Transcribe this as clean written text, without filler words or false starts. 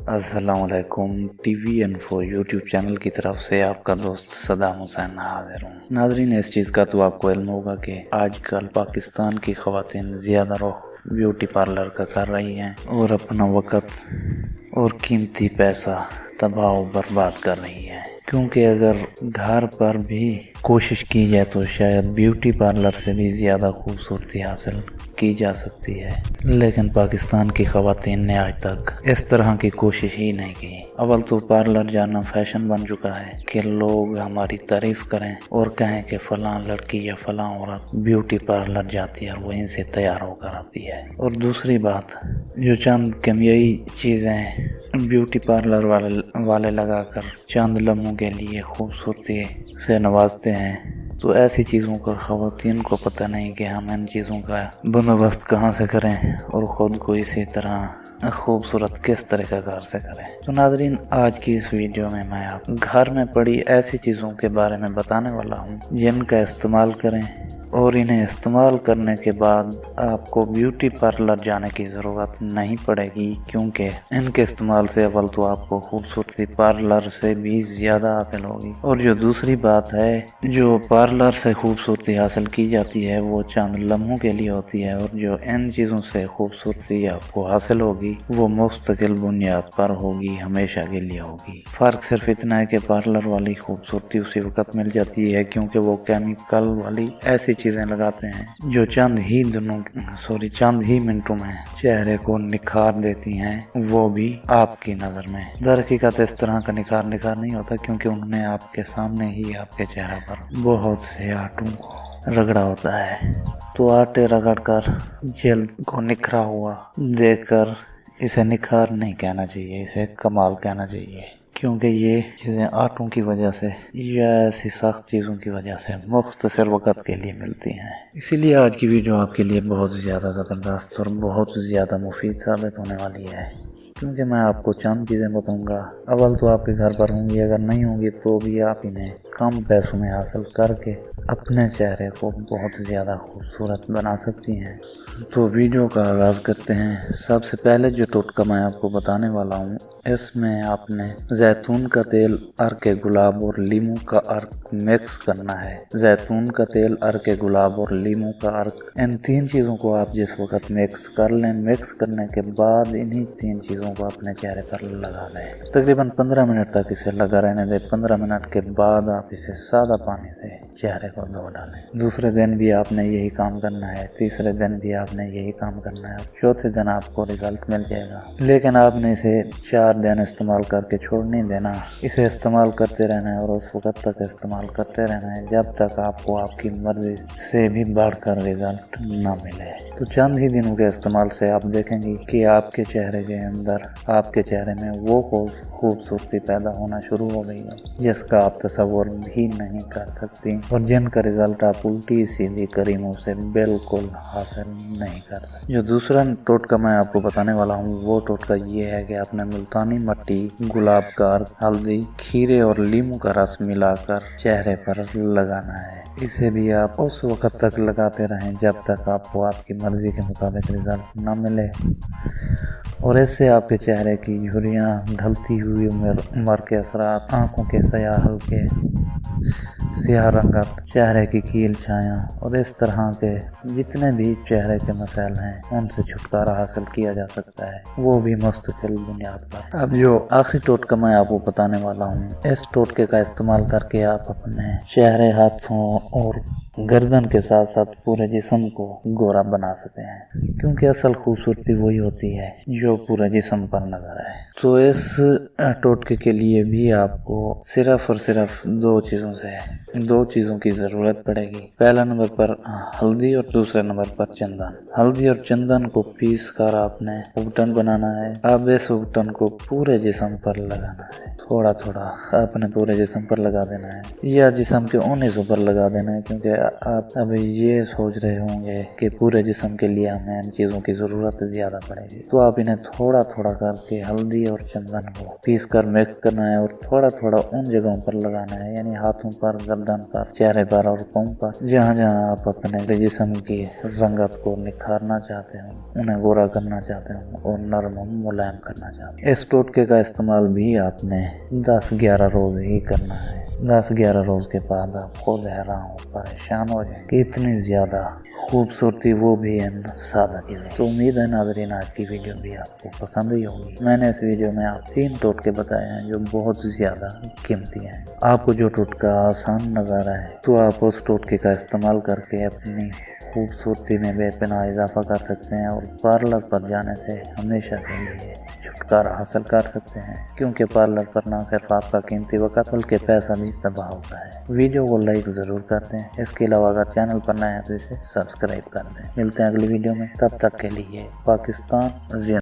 अस्सलाम वालेकुम। TV info YouTube channel की तरफ से आपका दोस्त सदाम हुसैन हाजिर हूँ। नाज़रीन, इस चीज़ का तो आपको इल्म होगा कि आजकल पाकिस्तान की ख़वातीन ज़्यादा रुख ब्यूटी पार्लर का कर रही हैं और अपना वक़्त और कीमती पैसा तबाह व बर्बाद कर रही है, क्योंकि अगर घर पर भी कोशिश की जाए तो शायद ब्यूटी पार्लर से भी ज़्यादा खूबसूरती हासिल की जा सकती है, लेकिन पाकिस्तान की ख़वातीन ने आज तक इस तरह की कोशिश ही नहीं की। अव्वल तो पार्लर जाना फैशन बन चुका है कि लोग हमारी तारीफ़ करें और कहें कि फ़लाँ लड़की या फ़लाँ औरत ब्यूटी पार्लर जाती है और वहीं से तैयार होकर आती है। और दूसरी बात, जो चंद केमियाई चीज़ें ब्यूटी पार्लर वाले लगाकर चंद लम्हों के लिए खूबसूरती से नवाजते हैं, तो ऐसी चीज़ों का ख़वातीन को पता नहीं कि हम इन चीज़ों का बंदोबस्त कहाँ से करें और ख़ुद को इसी तरह खूबसूरत किस तरीक़ा कार से करें। तो नाज़रीन, आज की इस वीडियो में मैं आप घर में पड़ी ऐसी चीज़ों के बारे में बताने वाला हूँ जिनका इस्तेमाल करें और इन्हें इस्तेमाल करने के बाद आपको ब्यूटी पार्लर जाने की ज़रूरत नहीं पड़ेगी, क्योंकि इनके इस्तेमाल से अव्वल तो आपको खूबसूरती पार्लर से भी ज़्यादा हासिल होगी, और जो दूसरी बात है, जो पार्लर से खूबसूरती हासिल की जाती है वो चंद लम्हों के लिए होती है, और जो इन चीज़ों से खूबसूरती आपको हासिल होगी वो मुस्तकिल बुनियाद पर होगी, हमेशा के लिए होगी। फ़र्क सिर्फ इतना है कि पार्लर वाली खूबसूरती उसी वक्त मिल जाती है, क्योंकि वो केमिकल वाली ऐसी चीज़ें लगाते हैं जो चंद ही मिनटों में चेहरे को निखार देती हैं, वो भी आपकी नज़र में। दरहकीकत इस तरह का निखार नहीं होता, क्योंकि उन्होंने आपके सामने ही आपके चेहरे पर बहुत से आटों को रगड़ा होता है। तो आटे रगड़ कर जल्द को निखरा हुआ देखकर इसे निखार नहीं कहना चाहिए, इसे कमाल कहना चाहिए, क्योंकि ये चीज़ें आटों की वजह से या ऐसी सख्त चीज़ों की वजह से मुख्तसर वक़्त के लिए मिलती हैं। इसीलिए आज की वीडियो आपके लिए बहुत ज़्यादा ज़बरदस्त और बहुत ज़्यादा मुफीद साबित होने वाली है, क्योंकि मैं आपको चंद चीज़ें बताऊंगा। अव्वल तो आपके घर पर होंगी, अगर नहीं होंगी तो भी आप इन्हें कम पैसों में हासिल करके अपने चेहरे को बहुत ज़्यादा खूबसूरत बना सकती हैं। तो वीडियो का आगाज़ करते हैं। सबसे पहले जो टोटका मैं आपको बताने वाला हूँ, इसमें आपने जैतून का तेल, अर्क गुलाब और लीमू का अर्क मिक्स करना है। जैतून का तेल, अर्क गुलाब और लीमू का अर्क, इन तीन चीज़ों को आप जिस वक्त मिक्स कर लें, मिक्स करने के बाद इन्हीं तीन चीज़ों को अपने चेहरे पर लगा लें। तकरीबन 15 मिनट तक इसे लगा रहने दें। 15 मिनट के बाद आप इसे सादा पानी से चेहरे को धो डालें। दूसरे दिन भी आपने यही काम करना है, तीसरे दिन भी आपने यही काम करना है, चौथे दिन आपको रिजल्ट मिल जाएगा। लेकिन आपने इसे 4 दिन इस्तेमाल करके छोड़ नहीं देना, इसे इस्तेमाल करते रहना है और उस वक्त तक इस्तेमाल करते रहना है जब तक आपको आपकी मर्जी से भी बढ़कर रिजल्ट ना मिले। तो चंद ही दिनों के इस्तेमाल से आप देखेंगे कि आपके चेहरे के अंदर, आपके चेहरे में वो खूबसूरती पैदा होना शुरू हो गई है जिसका आप तसव्वुर भी नहीं कर सकती, और जिनका रिजल्ट आप उल्टी सीधी करीमों से बिल्कुल हासिल नहीं कर सकते। जो दूसरा टोटका मैं आपको बताने वाला हूँ, वो टोटका ये है कि आपने मुल्तानी मट्टी, गुलाब का अर्क, हल्दी, खीरे और लीमू का रस मिलाकर चेहरे पर लगाना है। इसे भी आप उस वक्त तक लगाते रहें जब तक आपको आपकी मर्जी के मुताबिक रिजल्ट ना मिले, और इससे आपके चेहरे की झुर्रियाँ, ढलती हुई उम्र के असरात, आँखों के सयाह हल्के, सियाह रंगत, चेहरे की कील छाया और इस तरह के जितने भी चेहरे के मसाइल हैं उनसे छुटकारा हासिल किया जा सकता है, वो भी मुस्तकिल बुनियाद पर। अब जो आखिरी टोटका मैं आपको बताने वाला हूँ, इस टोटके का इस्तेमाल करके आप अपने चेहरे, हाथों और गर्दन के साथ साथ पूरे जिस्म को गोरा बना सकते हैं, क्योंकि असल खूबसूरती वही होती है जो पूरे जिस्म पर नजर आए। तो इस टोटके के लिए भी आपको सिर्फ और सिर्फ दो चीज़ों की ज़रूरत पड़ेगी। पहला नंबर पर हल्दी और दूसरे नंबर पर चंदन। हल्दी और चंदन को पीस कर आपने उबटन बनाना है। अब इस उबटन को पूरे जिस्म पर लगाना है, थोड़ा थोड़ा अपने पूरे जिस्म पर लगा देना है या जिस्म के उन हिस्सों पर लगा देना है, क्योंकि आप अभी ये सोच रहे होंगे कि पूरे जिस्म के लिए हमें इन चीज़ों की ज़रूरत ज़्यादा पड़ेगी, तो आप इन्हें थोड़ा थोड़ा करके हल्दी और चंदन को पीस कर मिक्स करना है और थोड़ा थोड़ा उन जगहों पर लगाना है, यानी हाथों पर, गर्दन पर, चेहरे पर और पाँव पर, जहाँ जहाँ आप अपने जिस्म की रंगत को निखारना चाहते हो, उन्हें गोरा करना चाहते हो और नरम मुलायम करना चाहते हो। इस टोटके का इस्तेमाल भी आपने 10-11 रोज ही करना है। 10-11 रोज के बाद आप खुद हैरान और परेशान हो जाएंगे कि इतनी ज्यादा खूबसूरती, वो भी इन सादा चीजों। तो उम्मीद है नाज़रीन आज की वीडियो भी आपको पसंद ही होगी। मैंने इस वीडियो में आप 3 टोटके बताए हैं जो बहुत ज्यादा कीमती हैं। आपको जो टोटका आसान नजर आए तो आप उस टोटके का इस्तेमाल करके अपनी खूबसूरती में बेपनाह इजाफा कर सकते हैं और पार्लर पर जाने से हमेशा के लिए छुटकारा हासिल कर सकते हैं, क्योंकि पार्लर पर ना सिर्फ आपका कीमती वक्त बल्कि पैसा भी तबाह होता है। वीडियो को लाइक ज़रूर कर दें। इसके अलावा अगर चैनल पर नए हैं तो इसे सब्सक्राइब कर दें। मिलते हैं अगली वीडियो में, तब तक के लिए पाकिस्तान जिंदाबाद।